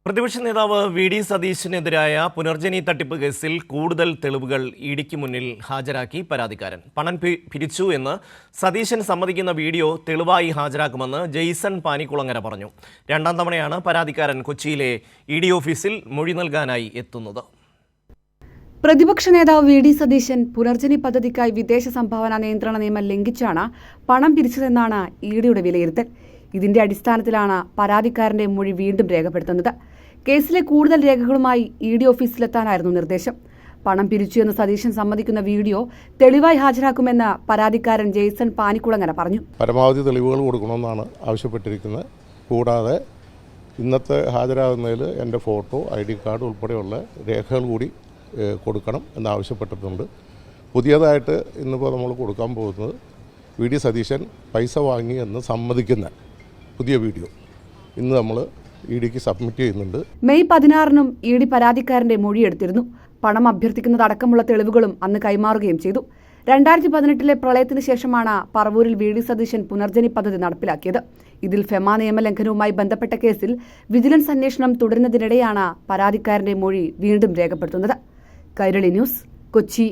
പ്രതിപക്ഷ നേതാവ് V D സതീശനെതിരായ Punarjani തട്ടിപ്പ് കേസിൽ കൂടുതൽ തെളിവുകൾ ഇഡിക്ക് മുന്നിൽ ഹാജരാക്കി പരാതിക്കാരൻ. പണം പിരിച്ചു എന്ന് സതീശൻ സമ്മതിക്കുന്ന വീഡിയോ തെളിവായി ഹാജരാക്കുമെന്ന് ജെയ്സൺ പാനിക്കുളങ്ങര പറഞ്ഞു. രണ്ടാം തവണയാണ് പരാതിക്കാരൻ കൊച്ചിയിലെ ഇഡി ഓഫീസിൽ മൊഴി നൽകാനായി എത്തുന്നത്. പ്രതിപക്ഷ നേതാവ് വി ഡി സതീശൻ പുനർജനി പദ്ധതിക്കായി വിദേശ സംഭാവന നിയന്ത്രണ നിയമം ലംഘിച്ചാണ് പണം പിരിച്ചതെന്നാണ് ഇഡിയുടെ വിലയിരുത്തൽ. ഇതിന്റെ അടിസ്ഥാനത്തിലാണ് പരാതിക്കാരന്റെ മൊഴി വീണ്ടും രേഖപ്പെടുത്തുന്നത്. കേസിലെ കൂടുതൽ രേഖകളുമായി ഇഡി ഓഫീസിലെത്താനായിരുന്നു നിർദ്ദേശം. പണം പിരിച്ചു എന്ന് സതീശൻ സമ്മതിക്കുന്ന വീഡിയോ തെളിവായി ഹാജരാക്കുമെന്ന് പരാതിക്കാരൻ ജെയ്സൺ പാനിക്കുളങ്ങര പറഞ്ഞു. പരമാവധി തെളിവുകൾ കൊടുക്കണമെന്നാണ് ആവശ്യപ്പെട്ടിരിക്കുന്നത്. കൂടാതെ ഇന്നത്തെ ഹാജരാകുന്നതിൽ എൻ്റെ ഫോട്ടോ, ID കാർഡ് ഉൾപ്പെടെയുള്ള രേഖകൾ കൂടി കൊടുക്കണം എന്നാവശ്യപ്പെട്ടിട്ടുണ്ട്. പുതിയതായിട്ട് ഇന്നിപ്പോൾ നമ്മൾ കൊടുക്കാൻ പോകുന്നത് വി ഡി സതീശൻ പൈസ വാങ്ങി എന്ന് സമ്മതിക്കുന്ന പുതിയ വീഡിയോ ഇന്ന് നമ്മൾ ഇഡിക്ക് സബ്മിറ്റ് ചെയ്യുന്നുണ്ട്. മെയ് 16-നും ഇഡി പരാതിക്കാരന്റെ മൊഴിയെടുത്തിരുന്നു. പണം അഭ്യർത്ഥിക്കുന്നതടക്കമുള്ള തെളിവുകളും അന്ന് കൈമാറുകയും ചെയ്തു. 2018-ലെ പ്രളയത്തിന് ശേഷമാണ് പറവൂരിൽ വി ഡി സതീശൻ പുനർജനി പദ്ധതി നടപ്പിലാക്കിയത്. ഇതിൽ ഫെമ നിയമലംഘനവുമായി ബന്ധപ്പെട്ട കേസിൽ വിജിലൻസ് അന്വേഷണം തുടരുന്നതിനിടെയാണ് പരാതിക്കാരന്റെ മൊഴി വീണ്ടും രേഖപ്പെടുത്തുന്നത്. കൈരളി ന്യൂസ്, കൊച്ചി.